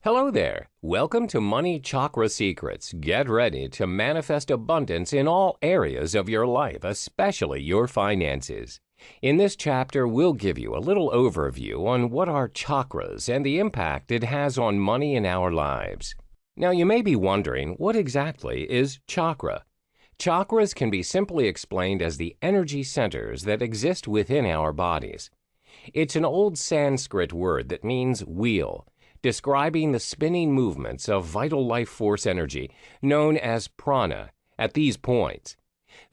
Hello there. Welcome to Money Chakra Secrets. Get ready to manifest abundance in all areas of your life, especially your finances. In this chapter, we'll give you a little overview on what are chakras and the impact it has on money in our lives. Now, you may be wondering, what exactly is chakra? Chakras can be simply explained as the energy centers that exist within our bodies. It's an old Sanskrit word that means wheel, describing the spinning movements of vital life force energy, known as prana, at these points.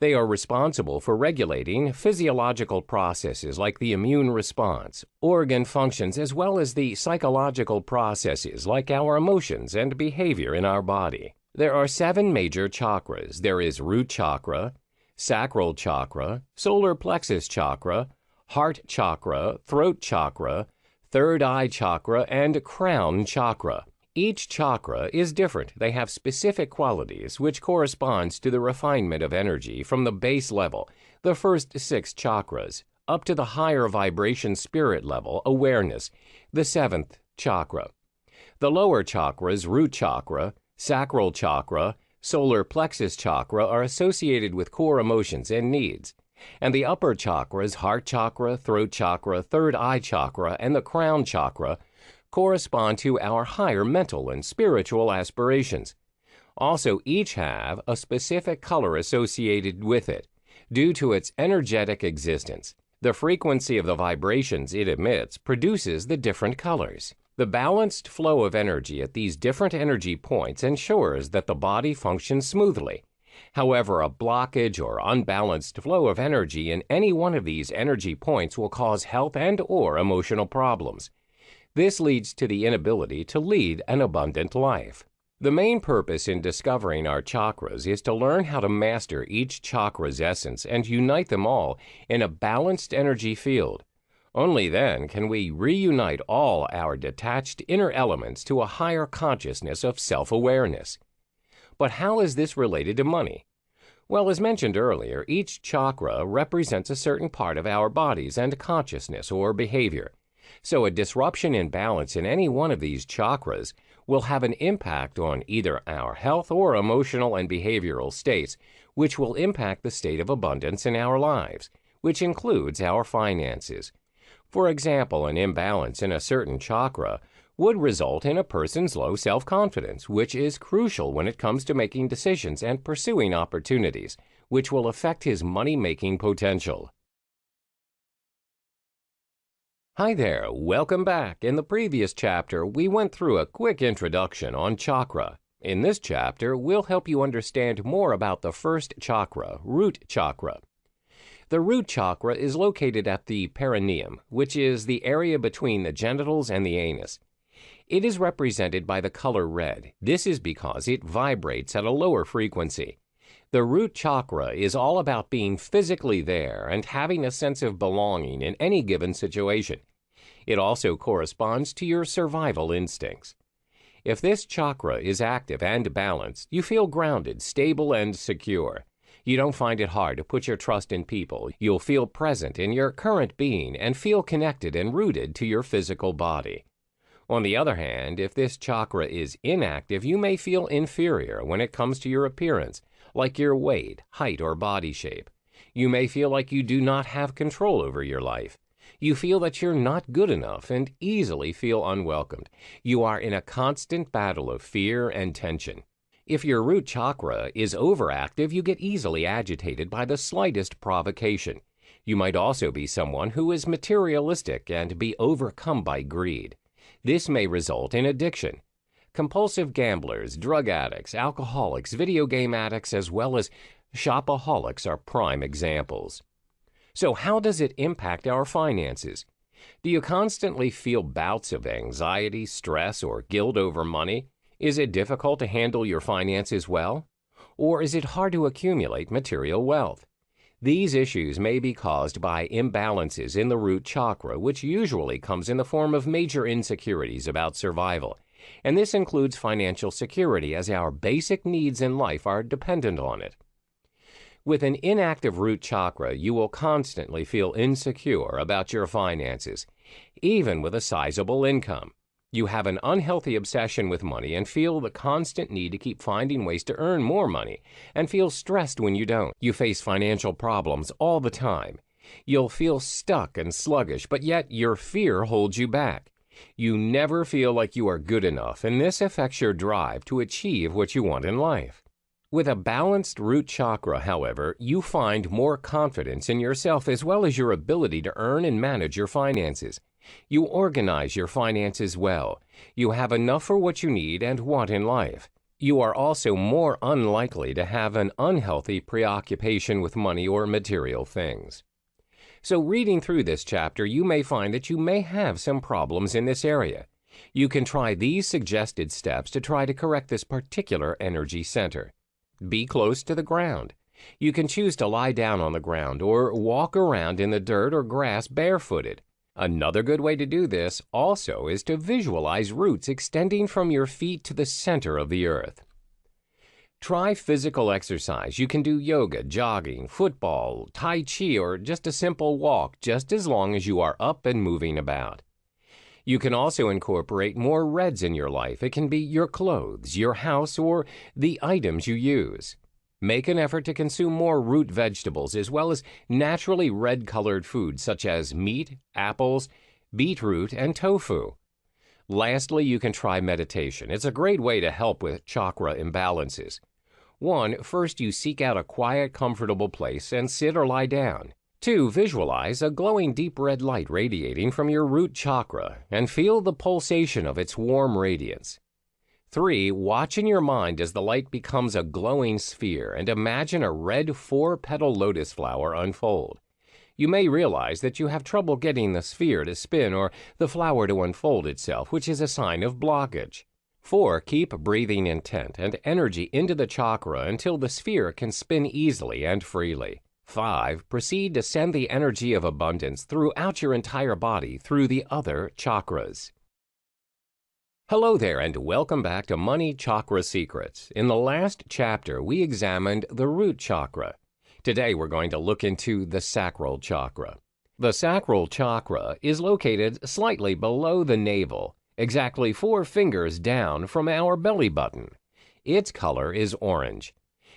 They are responsible for regulating physiological processes like the immune response, organ functions, as well as the psychological processes like our emotions and behavior in our body. There are 7 major chakras. There is root chakra, sacral chakra, solar plexus chakra, heart chakra, throat chakra, third eye chakra, and crown chakra. Each chakra is different. They have specific qualities which corresponds to the refinement of energy from the base level, the first 6 chakras, up to the higher vibration spirit level, awareness, the 7th chakra. The lower chakras, root chakra, sacral chakra, solar plexus chakra, are associated with core emotions and needs. And the upper chakras, heart chakra, throat chakra, third eye chakra, and the crown chakra, correspond to our higher mental and spiritual aspirations. Also, each have a specific color associated with it, due to its energetic existence. The frequency of the vibrations it emits produces the different colors. The balanced flow of energy at these different energy points ensures that the body functions smoothly. However, a blockage or unbalanced flow of energy in any one of these energy points will cause health and/or emotional problems. This leads to the inability to lead an abundant life. The main purpose in discovering our chakras is to learn how to master each chakra's essence and unite them all in a balanced energy field. Only then can we reunite all our detached inner elements to a higher consciousness of self-awareness. But how is this related to money? Well, as mentioned earlier, each chakra represents a certain part of our bodies and consciousness or behavior. So a disruption in balance in any one of these chakras will have an impact on either our health or emotional and behavioral states, which will impact the state of abundance in our lives, which includes our finances. For example, an imbalance in a certain chakra would result in a person's low self-confidence, which is crucial when it comes to making decisions and pursuing opportunities, which will affect his money-making potential. Hi there, welcome back. In the previous chapter, we went through a quick introduction on chakra. In this chapter, we'll help you understand more about the first chakra, root chakra. The root chakra is located at the perineum, which is the area between the genitals and the anus. It is represented by the color red. This is because it vibrates at a lower frequency. The root chakra is all about being physically there and having a sense of belonging in any given situation. It also corresponds to your survival instincts. If this chakra is active and balanced, you feel grounded, stable, and secure. You don't find it hard to put your trust in people. You'll feel present in your current being and feel connected and rooted to your physical body. On the other hand, if this chakra is inactive, you may feel inferior when it comes to your appearance, like your weight, height, or body shape. You may feel like you do not have control over your life. You feel that you're not good enough and easily feel unwelcomed. You are in a constant battle of fear and tension. If your root chakra is overactive, you get easily agitated by the slightest provocation. You might also be someone who is materialistic and be overcome by greed. This may result in addiction. Compulsive gamblers, drug addicts, alcoholics, video game addicts, as well as shopaholics are prime examples. So how does it impact our finances? Do you constantly feel bouts of anxiety, stress, or guilt over money? Is it difficult to handle your finances well? Or is it hard to accumulate material wealth? These issues may be caused by imbalances in the root chakra, which usually comes in the form of major insecurities about survival. And this includes financial security, as our basic needs in life are dependent on it. With an inactive root chakra, you will constantly feel insecure about your finances, even with a sizable income. You have an unhealthy obsession with money and feel the constant need to keep finding ways to earn more money and feel stressed when you don't. You face financial problems all the time. You'll feel stuck and sluggish, but yet your fear holds you back. You never feel like you are good enough, and this affects your drive to achieve what you want in life. With a balanced root chakra, however, you find more confidence in yourself as well as your ability to earn and manage your finances. You organize your finances well. You have enough for what you need and want in life. You are also more unlikely to have an unhealthy preoccupation with money or material things. So reading through this chapter, you may find that you may have some problems in this area. You can try these suggested steps to try to correct this particular energy center. Be close to the ground. You can choose to lie down on the ground or walk around in the dirt or grass barefooted. Another good way to do this also is to visualize roots extending from your feet to the center of the earth. Try physical exercise. You can do yoga, jogging, football, tai chi, or just a simple walk, just as long as you are up and moving about. You can also incorporate more reds in your life. It can be your clothes, your house, or the items you use. Make an effort to consume more root vegetables as well as naturally red-colored foods such as meat, apples, beetroot, and tofu. Lastly, you can try meditation. It's a great way to help with chakra imbalances. First you seek out a quiet, comfortable place and sit or lie down. 2, visualize a glowing deep red light radiating from your root chakra and feel the pulsation of its warm radiance. 3, watch in your mind as the light becomes a glowing sphere and imagine a red 4-petal lotus flower unfold. You may realize that you have trouble getting the sphere to spin or the flower to unfold itself, which is a sign of blockage. 4, keep breathing intent and energy into the chakra until the sphere can spin easily and freely. 5, proceed to send the energy of abundance throughout your entire body through the other chakras. Hello there and welcome back to Money Chakra Secrets. In the last chapter, we examined the root chakra. Today, we're going to look into the sacral chakra. The sacral chakra is located slightly below the navel, exactly 4 fingers down from our belly button. Its color is orange.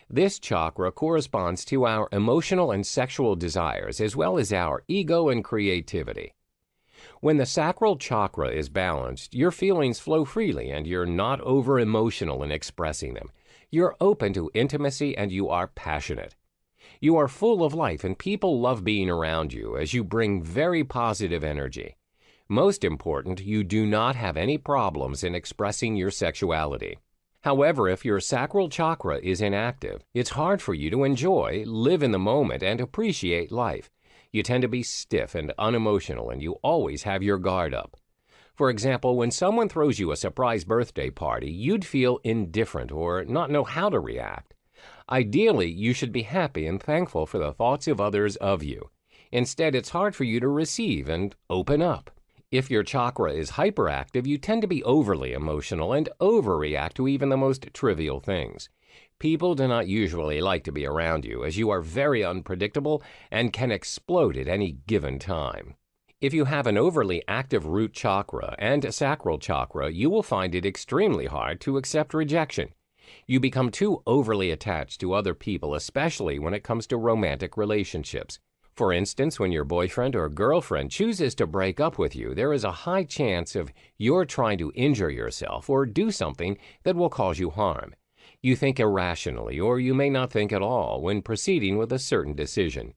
This chakra corresponds to our emotional and sexual desires as well as our ego and creativity. When the sacral chakra is balanced, your feelings flow freely and you're not over-emotional in expressing them. You're open to intimacy and you are passionate. You are full of life and people love being around you as you bring very positive energy. Most important, you do not have any problems in expressing your sexuality. However, if your sacral chakra is inactive, it's hard for you to enjoy, live in the moment, and appreciate life. You tend to be stiff and unemotional, and you always have your guard up. For example, when someone throws you a surprise birthday party, you'd feel indifferent or not know how to react. Ideally, you should be happy and thankful for the thoughts of others of you. Instead, it's hard for you to receive and open up. If your chakra is hyperactive, you tend to be overly emotional and overreact to even the most trivial things. People do not usually like to be around you as you are very unpredictable and can explode at any given time. If you have an overly active root chakra and sacral chakra, you will find it extremely hard to accept rejection. You become too overly attached to other people, especially when it comes to romantic relationships. For instance, when your boyfriend or girlfriend chooses to break up with you, there is a high chance of you're trying to injure yourself or do something that will cause you harm. You think irrationally, or you may not think at all when proceeding with a certain decision.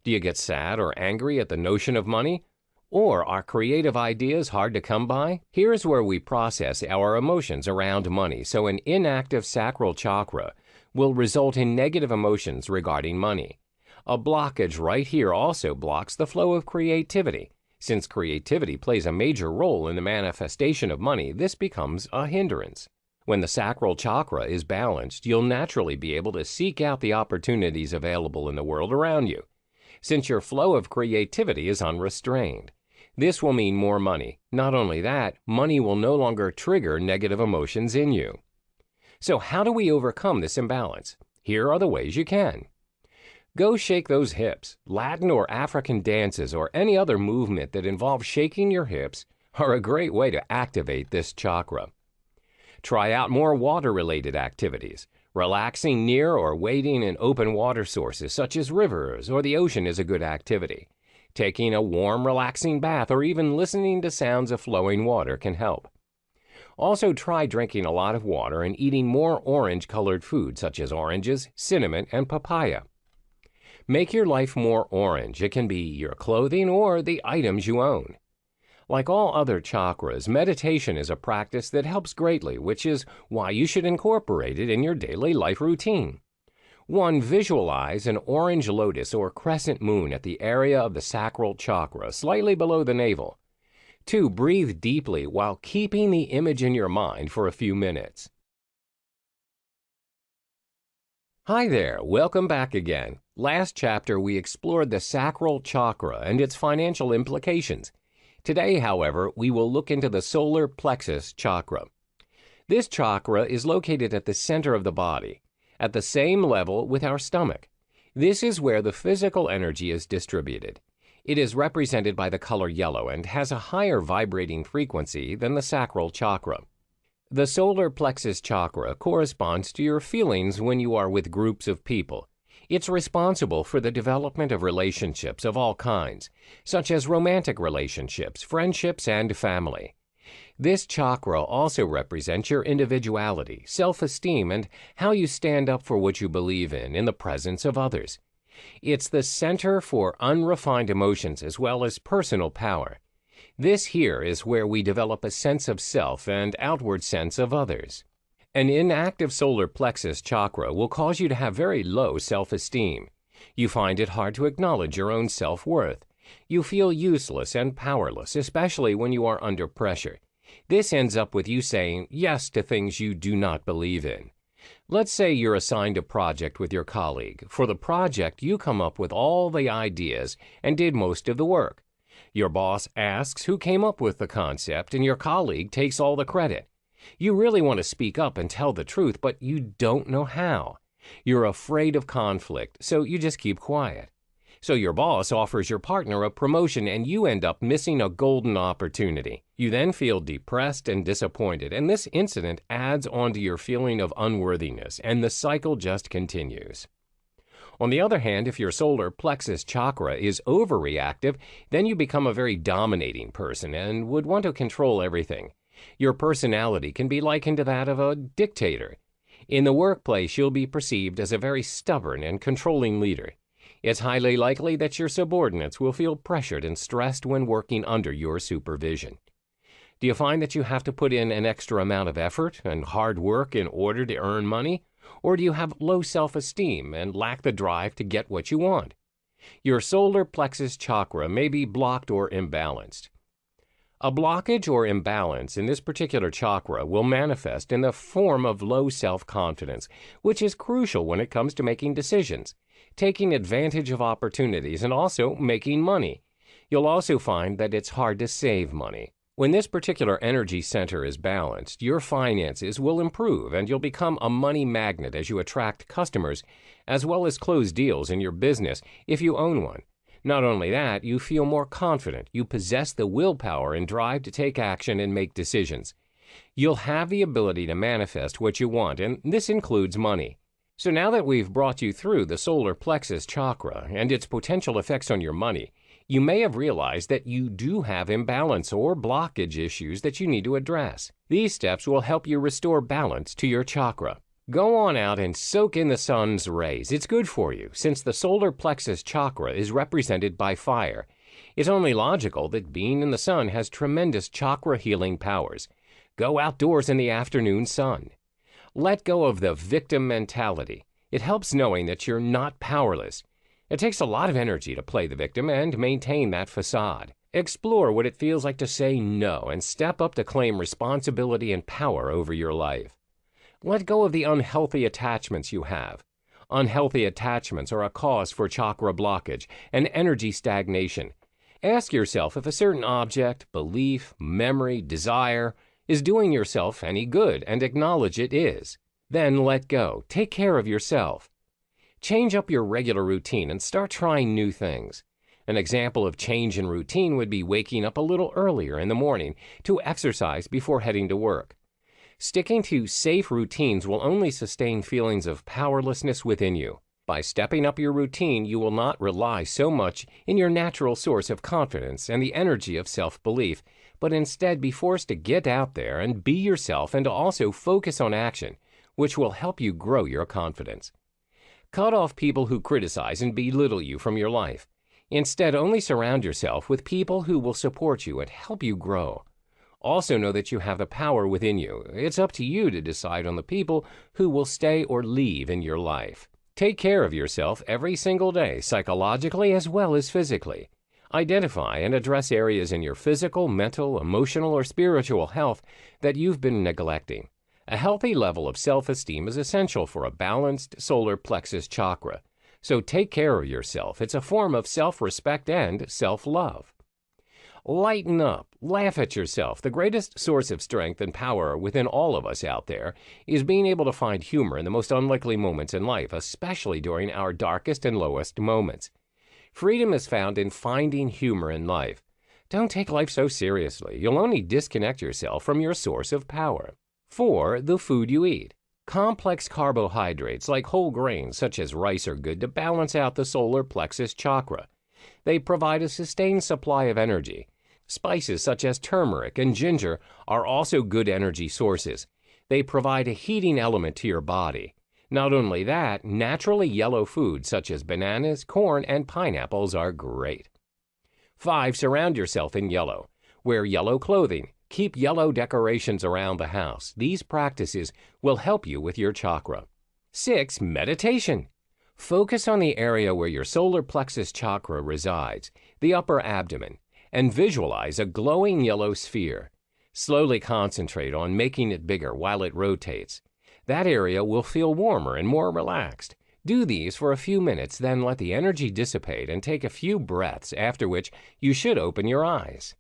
Do you get sad or angry at the notion of money? Or are creative ideas hard to come by? Here's where we process our emotions around money, so an inactive sacral chakra will result in negative emotions regarding money. A blockage right here also blocks the flow of creativity. Since creativity plays a major role in the manifestation of money, this becomes a hindrance. When the sacral chakra is balanced, you'll naturally be able to seek out the opportunities available in the world around you, since your flow of creativity is unrestrained. This will mean more money. Not only that, money will no longer trigger negative emotions in you. So how do we overcome this imbalance? Here are the ways you can. Go shake those hips. Latin or African dances or any other movement that involves shaking your hips are a great way to activate this chakra. Try out more water-related activities. Relaxing near or wading in open water sources such as rivers or the ocean is a good activity. Taking a warm, relaxing bath or even listening to sounds of flowing water can help. Also, try drinking a lot of water and eating more orange-colored food such as oranges, cinnamon, and papaya. Make your life more orange. It can be your clothing or the items you own. Like all other chakras, meditation is a practice that helps greatly, which is why you should incorporate it in your daily life routine. 1. Visualize an orange lotus or crescent moon at the area of the sacral chakra, slightly below the navel. 2. Breathe deeply while keeping the image in your mind for a few minutes. Hi there, welcome back again. Last chapter we explored the sacral chakra and its financial implications. Today, however, we will look into the solar plexus chakra. This chakra is located at the center of the body, at the same level with our stomach. This is where the physical energy is distributed. It is represented by the color yellow and has a higher vibrating frequency than the sacral chakra. The solar plexus chakra corresponds to your feelings when you are with groups of people. It's responsible for the development of relationships of all kinds, such as romantic relationships, friendships, and family. This chakra also represents your individuality, self-esteem, and how you stand up for what you believe in the presence of others. It's the center for unrefined emotions as well as personal power. This here is where we develop a sense of self and outward sense of others. An inactive solar plexus chakra will cause you to have very low self-esteem. You find it hard to acknowledge your own self-worth. You feel useless and powerless, especially when you are under pressure. This ends up with you saying yes to things you do not believe in. Let's say you're assigned a project with your colleague. For the project, you come up with all the ideas and did most of the work. Your boss asks who came up with the concept, and your colleague takes all the credit. You really want to speak up and tell the truth, but you don't know how. You're afraid of conflict, so you just keep quiet. So your boss offers your partner a promotion and you end up missing a golden opportunity. You then feel depressed and disappointed, and this incident adds on to your feeling of unworthiness, and the cycle just continues. On the other hand, if your solar plexus chakra is overreactive, then you become a very dominating person and would want to control everything. Your personality can be likened to that of a dictator. In the workplace, you'll be perceived as a very stubborn and controlling leader. It's highly likely that your subordinates will feel pressured and stressed when working under your supervision. Do you find that you have to put in an extra amount of effort and hard work in order to earn money? Or do you have low self-esteem and lack the drive to get what you want? Your solar plexus chakra may be blocked or imbalanced. A blockage or imbalance in this particular chakra will manifest in the form of low self-confidence, which is crucial when it comes to making decisions, taking advantage of opportunities, and also making money. You'll also find that it's hard to save money. When this particular energy center is balanced, your finances will improve and you'll become a money magnet as you attract customers, as well as close deals in your business if you own one. Not only that, you feel more confident. You possess the willpower and drive to take action and make decisions. You'll have the ability to manifest what you want, and this includes money. So now that we've brought you through the solar plexus chakra and its potential effects on your money, you may have realized that you do have imbalance or blockage issues that you need to address. These steps will help you restore balance to your chakra. Go on out and soak in the sun's rays. It's good for you, since the solar plexus chakra is represented by fire. It's only logical that being in the sun has tremendous chakra healing powers. Go outdoors in the afternoon sun. Let go of the victim mentality. It helps knowing that you're not powerless. It takes a lot of energy to play the victim and maintain that facade. Explore what it feels like to say no and step up to claim responsibility and power over your life. Let go of the unhealthy attachments you have. Unhealthy attachments are a cause for chakra blockage and energy stagnation. Ask yourself if a certain object, belief, memory, desire is doing yourself any good, and acknowledge it is. Then let go. Take care of yourself. Change up your regular routine and start trying new things. An example of change in routine would be waking up a little earlier in the morning to exercise before heading to work. Sticking to safe routines will only sustain feelings of powerlessness within you. By stepping up your routine, you will not rely so much in your natural source of confidence and the energy of self-belief, but instead be forced to get out there and be yourself and to also focus on action, which will help you grow your confidence. Cut off people who criticize and belittle you from your life. Instead, only surround yourself with people who will support you and help you grow. Also know that you have the power within you. It's up to you to decide on the people who will stay or leave in your life. Take care of yourself every single day, psychologically as well as physically. Identify and address areas in your physical, mental, emotional, or spiritual health that you've been neglecting. A healthy level of self-esteem is essential for a balanced solar plexus chakra. So take care of yourself. It's a form of self-respect and self-love. Lighten up. Laugh at yourself. The greatest source of strength and power within all of us out there is being able to find humor in the most unlikely moments in life, especially during our darkest and lowest moments. Freedom is found in finding humor in life. Don't take life so seriously. You'll only disconnect yourself from your source of power. 4. The food you eat. Complex carbohydrates like whole grains such as rice are good to balance out the solar plexus chakra. They provide a sustained supply of energy. Spices such as turmeric and ginger are also good energy sources. They provide a heating element to your body. Not only that, naturally yellow foods such as bananas, corn, and pineapples are great. 5. Surround yourself in yellow. Wear yellow clothing. Keep yellow decorations around the house. These practices will help you with your chakra. 6. Meditation. Focus on the area where your solar plexus chakra resides, the upper abdomen, and visualize a glowing yellow sphere. Slowly concentrate on making it bigger while it rotates. That area will feel warmer and more relaxed. Do these for a few minutes, then let the energy dissipate and take a few breaths, after which you should open your eyes.